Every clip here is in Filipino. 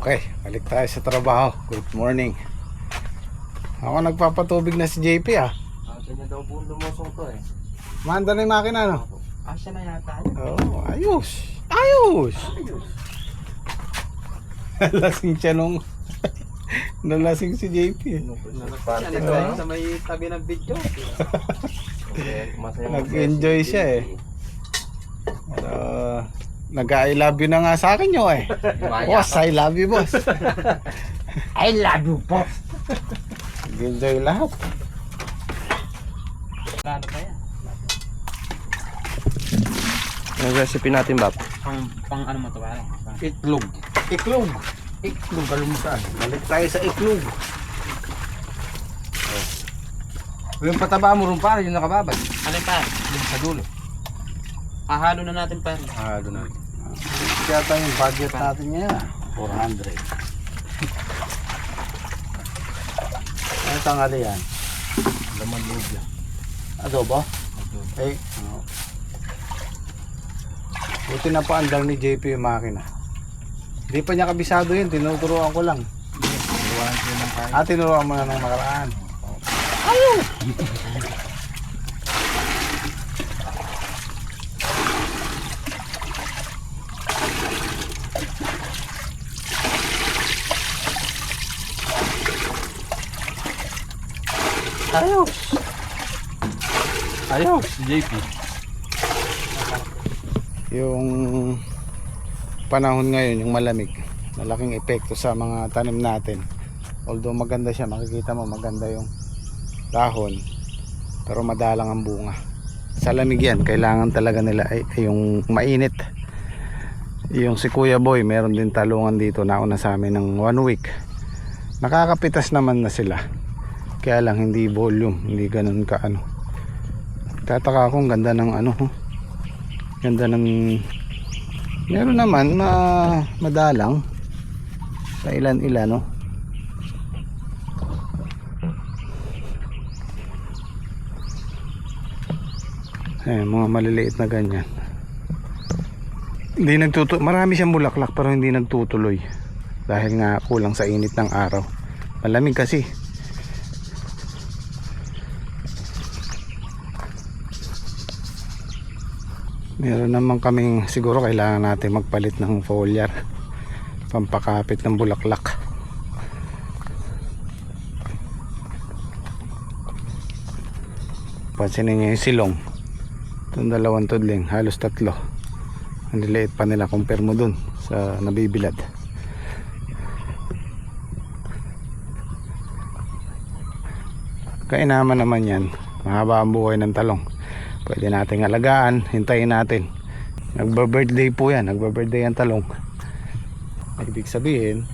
Okay, balik tayo sa trabaho. Good morning. Ako nagpapatubig na si JP ah. Siya niya daw po lumusong to eh. Manda na yung makina no? Siya na yata. Oo, ayos. Ayos. Lasing siya nung nalasing si JP eh. Siya nagkain sa may tabi ng video. Nag-enjoy siya eh. Nag-I love you na nga sa akin nyo eh. Boss, I love you boss. I love you po. Nag-enjoy lahat. Ano pa yan? Ang recipe natin, Bap? Pang ano mo to pare? Itlog. Iklog. Itlog, kalumutan. Balik tayo sa iklog. Yung pataba mo rin pare, yung nakababad. Ano pa? Yung sa dulo. Hahalo na natin pare. Doon na. Kaya tayo yung budget natin ngayon 400. Ano tangali yan? Laman loob yan. Adobo? Eh, buti na pa andang ni JP yung makina. Hindi pa niya kabisado yun, tinuturuan ko lang. Tinuruan mo na nung nakaraan. Ayaw! Ayos! Ayos, JP. Yung panahon ngayon, yung malamig, malaking epekto sa mga tanim natin. Although maganda siya, makikita mo maganda yung dahon, pero madalang ang bunga. Sa lamig yan, kailangan talaga nila ay yung mainit. Yung si Kuya Boy, meron din talungan dito, nauna sa amin ng 1 week. Nakakapitas naman na sila, kaya lang hindi volume, hindi ganun ka ano. Tataka akong ganda ng ano, ganda ng, meron naman madalang sa ilan-ilan no. Mga maliliit na ganyan. Hindi marami siyang bulaklak pero hindi nagtutuloy dahil nga kulang sa init ng araw. Malamig kasi. Meron naman kaming, siguro kailangan natin magpalit ng foliar, pampakapit ng bulaklak. Pansinin niyo yung silong, itong dalawang tudling, halos 3. Ang liliit pa nila compare mo dun sa nabibilad. Kainaman naman yan, mahaba ang buhay ng talong. Pwede nating alagaan, hintayin natin. Nagba-birthday po yan, nagba-birthday ang talong. Ibig sabihin,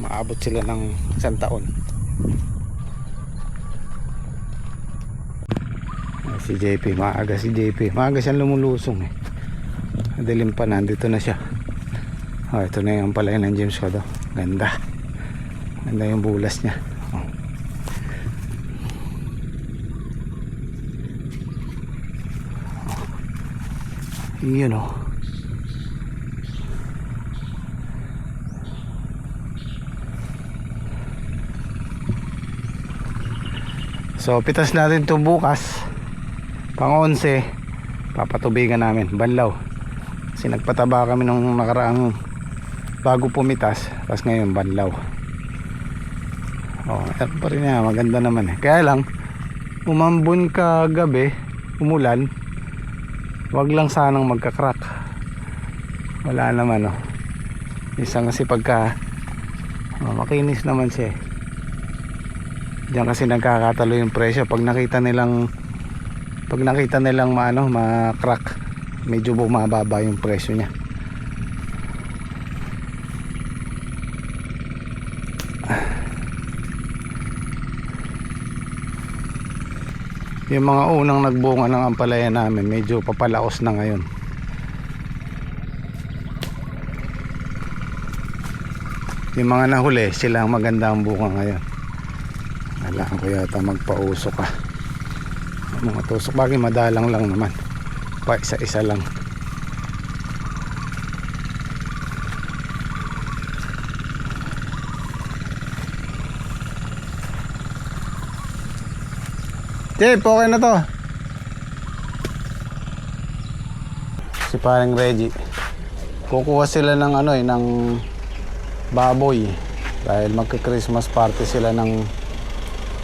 maabot sila ng 1 taon. Si JP, maaga si JP. Maaga siyang lumulusong eh. Dilim pa, nandito na siya. Ito na yung palay ng James Codo. Ganda. Ganda yung bulas niya. Yun o. So pitas natin ito bukas pang 11. Papatubigan namin banlaw kasi nagpataba kami nung nakaraang bago pumitas, tapos ngayon banlaw. Meron pa rin yan, maganda naman eh. Kaya lang umambon ka gabi, umulan, wag lang sanang magka-crack. Wala naman isang kasi pagka makinis naman siya. Diyan kasi nagkakatalo yung presyo pag nakita nilang ma-crack, medyo bumababa yung presyo niya. Yung mga unang nagbunga ng ampalaya namin medyo papalaos na ngayon. Yung mga nahuli, sila ang maganda ang bunga ngayon. Kailangan ko yata magpausok mga tusok, bagay madalang lang naman, pa isa-isa lang. Jeep, okay na to. Si paring Reggie. Kukuha sila ng ano ng baboy. Dahil magka-Christmas party sila ng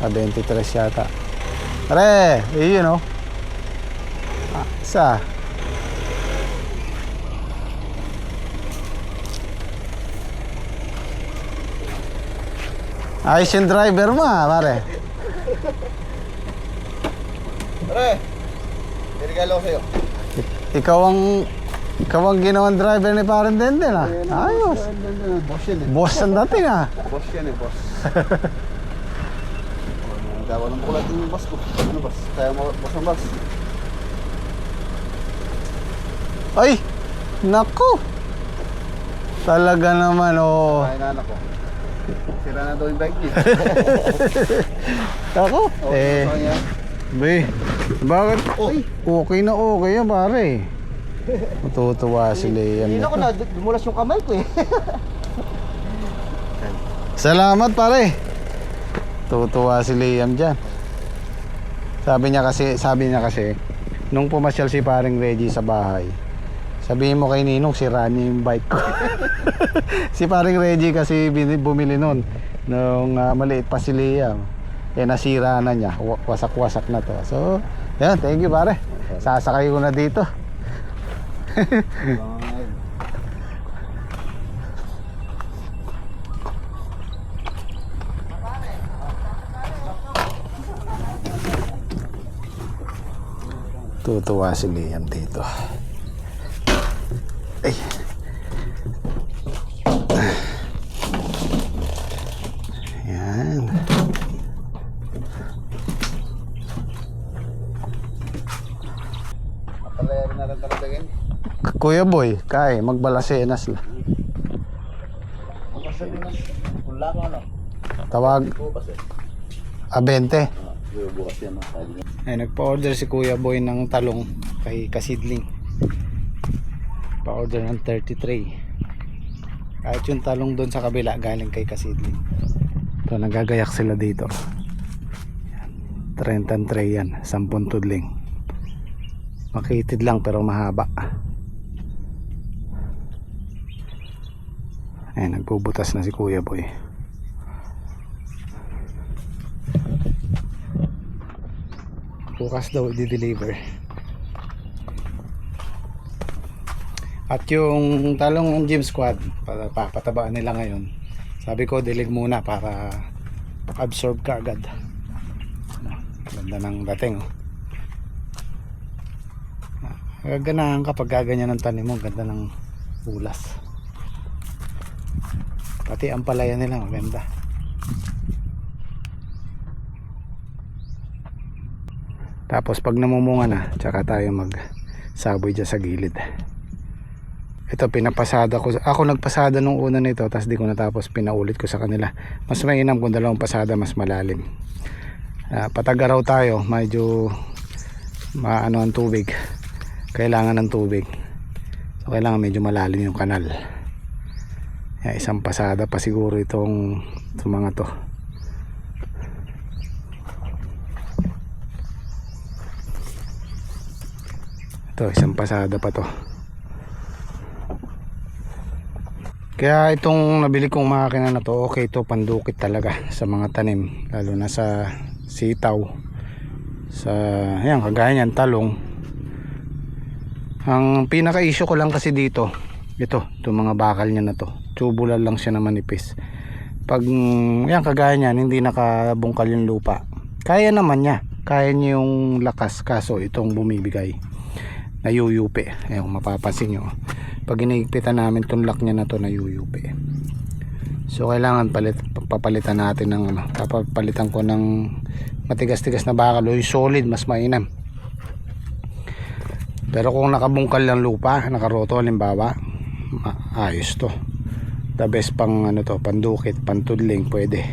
23 yata. Are, yun oh. Isa. Ayos yung driver mo pare. Pare, may regalo ko sa'yo. Ikaw ang ginawang driver ni parang Denden Ayos. Boss yan eh. Boss ang dating Boss yan eh, boss. Dawa ng kulat yung boss ko. Ano boss? Kaya mo boss ang boss. Ay, naku. Talaga naman Kaya na anak ko. Sira na daw yung bike niya. Ako? Be, bakit? Okay na okay yan pare. Matutuwa si Liam. Hindi ako na, dumulas yung kamay ko eh. Salamat pare. Tutuwa si Liam dyan. Sabi niya kasi nung pumasyal si paring Reggie sa bahay, sabihin mo kay Ninong sira niya yung bike ko. Si paring Reggie kasi bumili nun nung maliit pa si Liam. Nasira na niya, wasak-wasak na to. So yan, thank you pare. Sasakay ko na dito. Tutuwa si Liam dito. Ay. Yan. Matalayarin na lang talaga yan. Kuya Boy, kay magbalasenas la. Ang kasi din kung lang ano. Tawag Bukas eh. 20. Bukas yan. Ay, nagpa-order si Kuya Boy ng talong kay Kasidling. Pa-order ng 33. Kahit yung talong doon sa kabila galing kay Kasidling. Ito, nagagayak sila dito. 30 tray yan, 10 tudling. Makitid lang pero mahaba. Ay, nagbubutas na si Kuya Boy. Bukas daw i-deliver. At yung talong ng gym squad, papatabaan nila ngayon. Sabi ko dilig muna para absorb ka agad. Ganda ng dating oh. Gaganahan kapag gaganyan ng tanim mo, ganda ng ulas. Pati ang palaya nila maganda. Tapos pag namumunga na, tsaka tayo magsaboy dyan sa gilid. Ito pinapasada ko. Ako nagpasada nung una nito, tapos di ko natapos, pinaulit ko sa kanila. Mas mainam kung dalawang pasada, mas malalim. Patagaraw tayo, medyo maano ang tubig. Kailangan ng tubig. So kailangan medyo malalim yung kanal. Isang pasada pa siguro itong mga to. Ito, isang pasada pa to. Kaya itong nabili kong makina na to, okay to, pandukit talaga sa mga tanim, lalo na sa sitaw, sa ayan, kagaya niyan, talong. Ang pinaka issue ko lang kasi dito, itong mga bakal niya na to, tubular lang siya na manipis. Pag yan, kagaya niyan, hindi nakabungkal yung lupa, kaya naman niya, kaya niya yung lakas, kaso itong bumibigay, nayuyupi. Ayan, kung mapapansin nyo, pag inigpitan namin itong lock niya na to, nayuyupi. So kailangan papalitan natin ng papalitan ko ng matigas-tigas na bakal o yung solid, mas mainam. Pero kung nakabungkal lang lupa, nakaroto halimbawa, ayos to. The best pang to, pandukit, pantudling, pwede.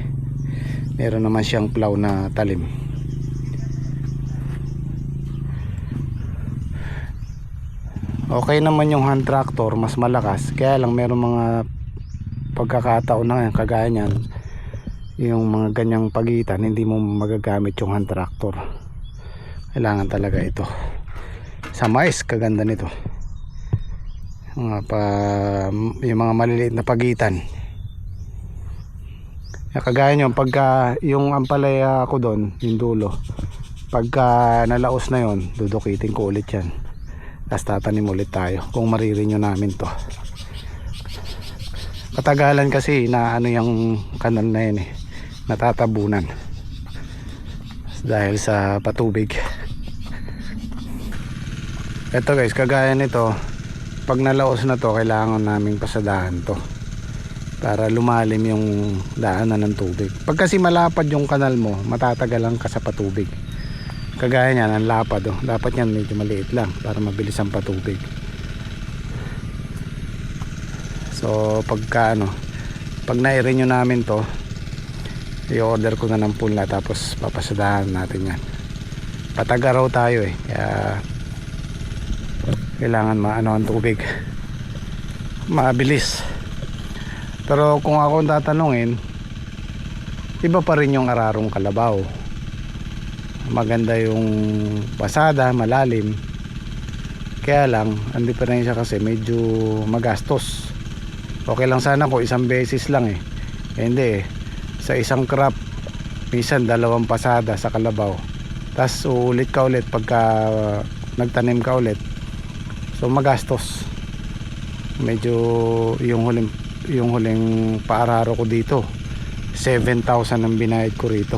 Meron naman siyang plow na talim. Okay naman yung hand tractor, mas malakas. Kaya lang meron mga pagkakataon na kagaya niyan, yung mga ganyang pagitan, hindi mo magagamit yung hand tractor. Kailangan talaga ito. Sa mais, kaganda nito. Yung mga maliliit na pagitan. Kagaya nyo, pagka yung ampalaya ko doon, yung dulo, pagka nalaos na yon, dudukitin ko ulit yan. Tapos tatanim ulit tayo kung maririnyo namin to. Katagalan kasi na ano yung kanal na yun natatabunan dahil sa patubig. Ito guys, kagaya nito, pag nalaos na to, kailangan naming pasadahan to para lumalim yung daanan ng tubig. Pag kasi malapad yung kanal mo, matatagalan ka sa patubig. Kagaya niyan, ang lapad dapat yan medyo maliit lang para mabilis ang patubig. So pag nairenew namin to, i-order ko na ng punla, tapos papasadahan natin yan. Patagaraw tayo kaya kailangan maano ang tubig, mabilis. Pero kung ako tatanungin, iba pa rin yung Ararong Kalabaw. Maganda yung pasada, malalim. Kaya lang, ang diferensya kasi medyo magastos. Okay lang sana kung isang beses lang hindi sa isang crop, minsan 2 pasada sa kalabaw. Tapos uulit ka ulit pagka nagtanim ka ulit. So magastos. Medyo yung huling paararo ko dito, 7,000 ang binayad ko rito.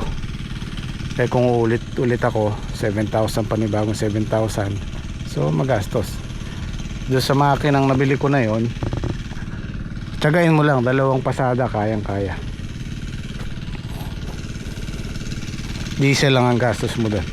Kaya kung ulit ako, 7,000, panibagong 7,000. So magastos. Doon sa makinang nabili ko na yon, tsagain mo lang, 2 pasada, kayang kaya. Diesel lang ang gastos mo doon.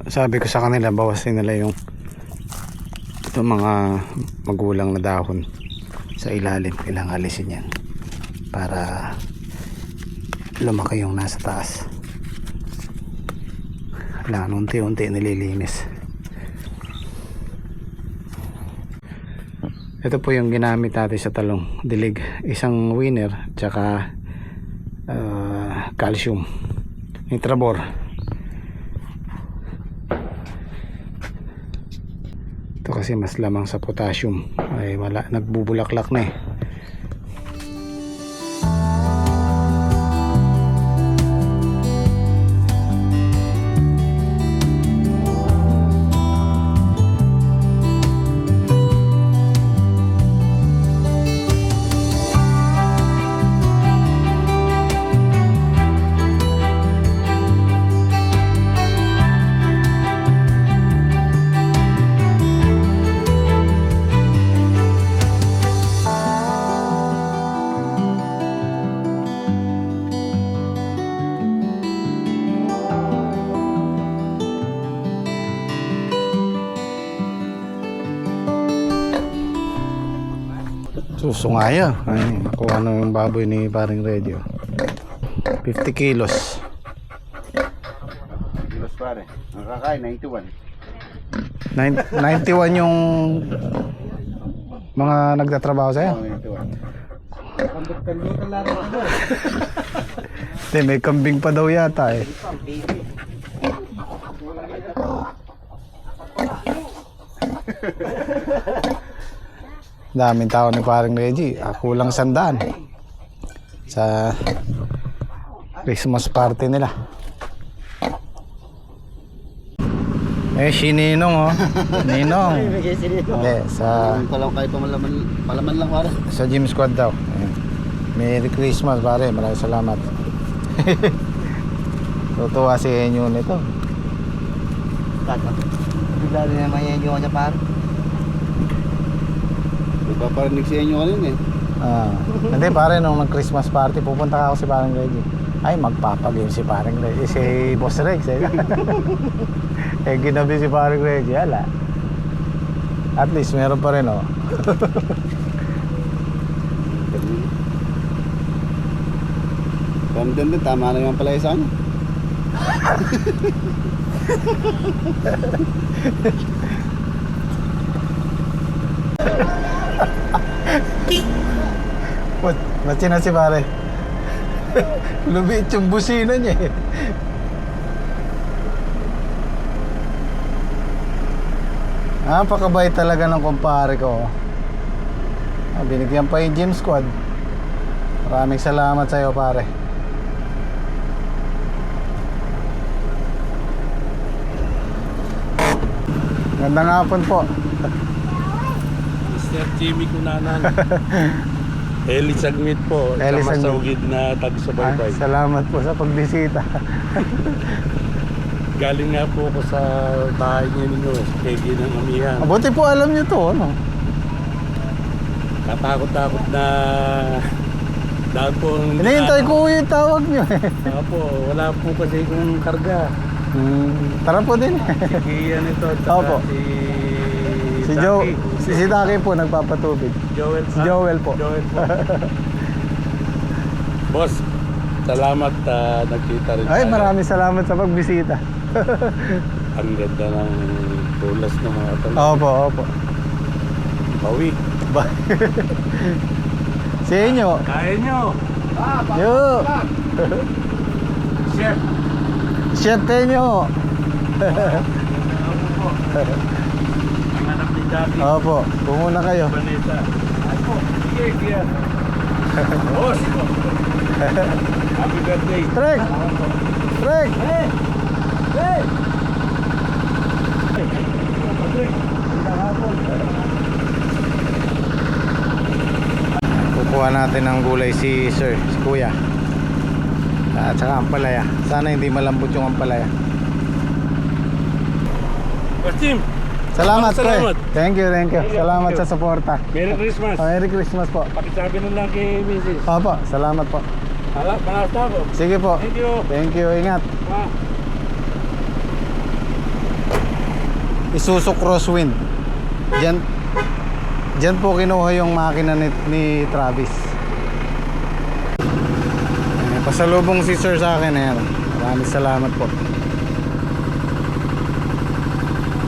Sabi ko sa kanila, bawasin nila yung mga magulang na dahon sa ilalim. Kailangan alisin yan para lumaki yung nasa taas. Kailangan unti-unti nililinis. Ito po yung ginamit natin sa talong dilig, isang winner tsaka calcium nitrabor. Ito kasi mas lamang sa potassium, ay wala, nagbubulaklak na Susungaya. Ay, nakuha na yung baboy ni paring Radio. 50 kilos. Kilos pare. Ang kakain, 91. 91 yung mga nagtatrabaho sa'yo? 91. Kambot-kambutan lang ako. Hindi, may kambing pa daw yata Daming tao ni paring Reggie. Kulang 100 sa Christmas party nila. Si Ninong Ninong. Hindi, sa Palang kayo palaman lang pare. sa gym squad daw. Ayan. Merry Christmas pare. Maraming salamat. Tutuwa si Enyo nito. Bigla rin naman yan yung kanya pare. Nagpaparinig sa inyo kanina Hindi pare, nung nag Christmas party pupunta ako si parang Reggie. Ay, magpapagame si paring Reggie. Si Boss Rex, eh. Eh, ginabi si paring Reggie, ala. At least, meron pa rin, oh. Ganda din, tama na yung pala isa niya. Matsi na si pare. Lumiit yung busina niya, eh. Napakabait talaga ng kumpare ko. Binigyan pa yung gym squad. Maraming salamat sa iyo, pare. Gandang hapon po. Mr. Jimmy Cunanan. Eli Sagmit po. Eli Sama Sagmit. sa ugid na tagsubaybay. Salamat po sa pagbisita. Galing nga po ako sa bahay niya ninyo, sa Peggy ng Amihan. Mabuti po alam niyo to, ano? Katakot-takot na dahil po Hinihintay ko yung tawag niyo, eh. Opo, wala po kasi kung karga. Tara po din. Si Kian ito, tsaka Opo. si Si Joe, si Daki po nagpapatubig. Joel. Si Joel po. Joel po. Boss, salamat nagkita rin Ay, tayo. maraming salamat sa pagbisita. Ang ganda ng tulas ng mga tanong. Opo, opo. Bawi. Ba- sa inyo. Kaya nyo. Yo. Chef. Chef Tenyo. Ang anak ni Jackie. Opo, pumuna kayo. Vanessa. Ako. Sige, Kian. Boss. Happy birthday. Trek! Trek! Kukuha natin ng gulay si Sir, si Kuya. At saka ampalaya. Sana hindi malambot yung ampalaya. Boss Jim. Salamat, Salamat. Pre. Thank you, thank you. Salamat sa suporta. Merry Christmas. Merry Christmas po. Pakisabi na lang kay Mrs. Opo, salamat po. Malas na ako. Sige po. Thank you. Thank you, ingat. Ah. Isuzu Crosswind. Diyan po kinuha yung makina ni Travis. Pasalubong si Sir sa akin. Ayan. Maraming salamat po.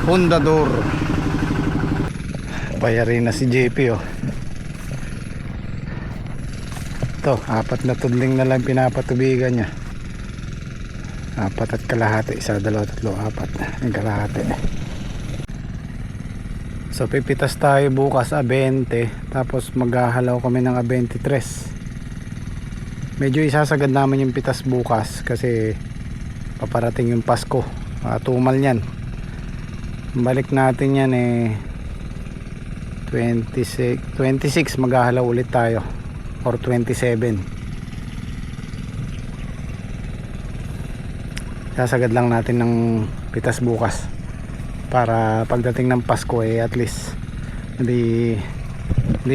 Fundador. Bayarin na si JP, oh. Ito, 4 na tudling na lang pinapatubigan niya. 4 at kalahati. 1, 2, 3, 4. Yung kalahati. So pipitas tayo bukas 20. Tapos maghahalaw kami ng 23. Medyo isasagad namin yung pitas bukas kasi paparating yung Pasko. Tumal yan. Balik natin yan 26 maghahalaw ulit tayo or 27. Sasagad lang natin ng pitas bukas para pagdating ng Pasko at least hindi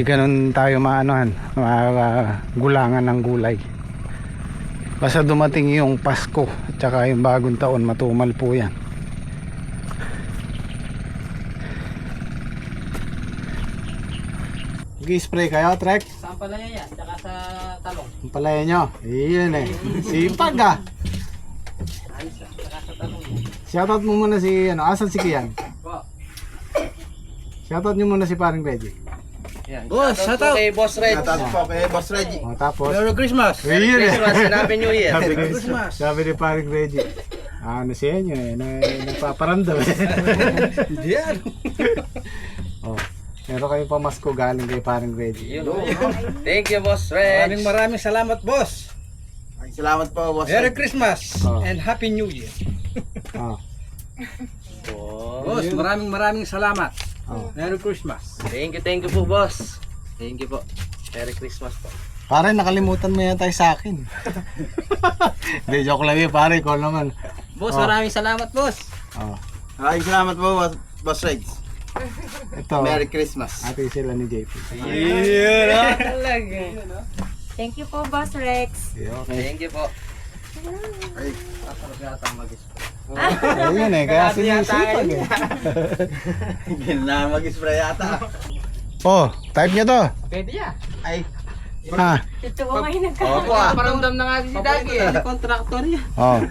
ganun tayo gulangan ng gulay. Basta dumating yung Pasko at saka yung bagong taon, matumal po yan. Mag-spray kayo, Trek? Sa ampalaya yan, tsaka sa talong. Ang palaya nyo. Iyon eh. Sipag ah. Ayos yan, tsaka sa talong yan. Shoutout mo muna si, asan si Kian? Po. Shoutout nyo muna si paring Reggie. Yan. Boss, shout out. Kay Boss Red. Natapos po kay Boss Reggie. O, tapos, Merry Christmas. Iyon eh. Happy New Year. Merry Christmas. Sabi ni paring Reggie, ano siya inyo eh, nagpaparamdam eh. Diyan. Oh, meron kayong pamasko galing kay paring Reggie. Yun, oh. Thank you, Boss Red. Maraming salamat, boss. Ay, salamat po, Boss Merry Reggie. Christmas Oh. and Happy New Year. Oh, Boss, maraming salamat. oh. Merry Christmas. Thank you po, Boss. Thank you po. Merry Christmas po. Pare, nakalimutan mo yata sa akin. Hindi, joke lang yun, pare. Call naman. Boss, Oh. maraming salamat, Boss. Oh, Ay, salamat po, Boss Reggie. ito. Merry Christmas. Ate sila ni JP. Talaga. Thank you po, Boss Rex. Okay. Thank you po. Sarap yata mag-spray. Ayun eh, kaya sinisipag eh. Hindi na mag-spray yata. Oh, type nyo to. Pwede yan. Ay, Ha? Ito ko ngayon opo ah. Paramdam na nga si Dagi eh. Contractor yan. Oh.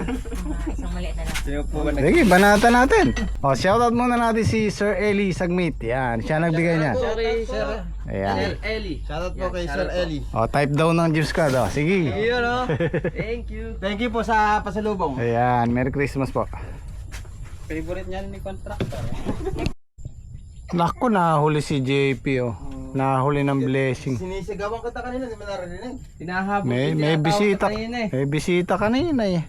Isang maliit na lang. Sino po ba Sige, banatan natin. Oh, shoutout muna natin si Sir Eli Sagmit. Yan, siya nagbigay niyan. Sorry, sir. Ayan. Ellie. Shoutout po kay Sir Eli. Oh, type daw ng Juice Card. Oh, sige. Yun o. Thank you. Thank you po sa pasalubong. Ayan, Merry Christmas po. Favorite niyan ni contractor. Naku, nahuli si JP oh. Nahuli ng blessing. Sinisigawan kita kanina, hindi mo narinig. Hinahabol. May bisita. May bisita kanina eh.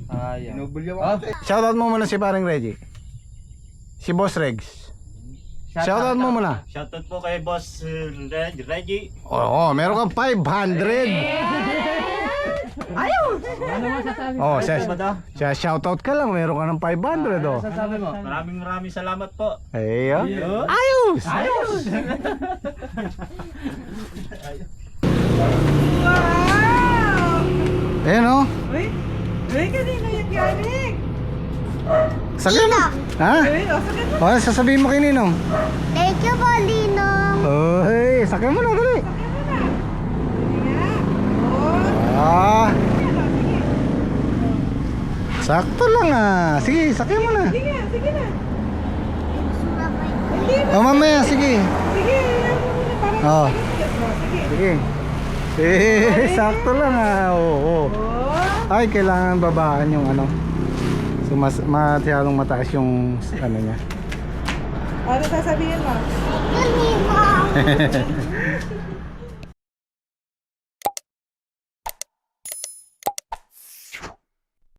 Ayaw. Binubulyaw Oh. ako. Shoutout mo muna si paring Reggie. Si Boss Regs. Shoutout mo muna. Shoutout po kay Boss Reggie. Oo, meron kang 500. Ano masasabi? Oh, siya shoutout ka lang, meron ka ng 500 oh. Sasabi mo? Maraming salamat po. Ay, oh. Ayos! Ayan oh. Uy, kanina yung galing. Sakyan mo. Ha? Oh, sasabihin mo kay Ninong. Thank you po, Ninong. Oh, hey, sakyan mo na, dali. Oh, Ah. Sakto lang ah. Sige, sakyan mo na. sige na. Oh, mamaya, sige. Sige, yan mo muna para Oh, sige. sige. Eh, sakto lang ah. Oo. Oh, Ay, kailangan babaan yung ano. So, masyadong mataas yung ano niya. ano sasabihin mo? Ninong.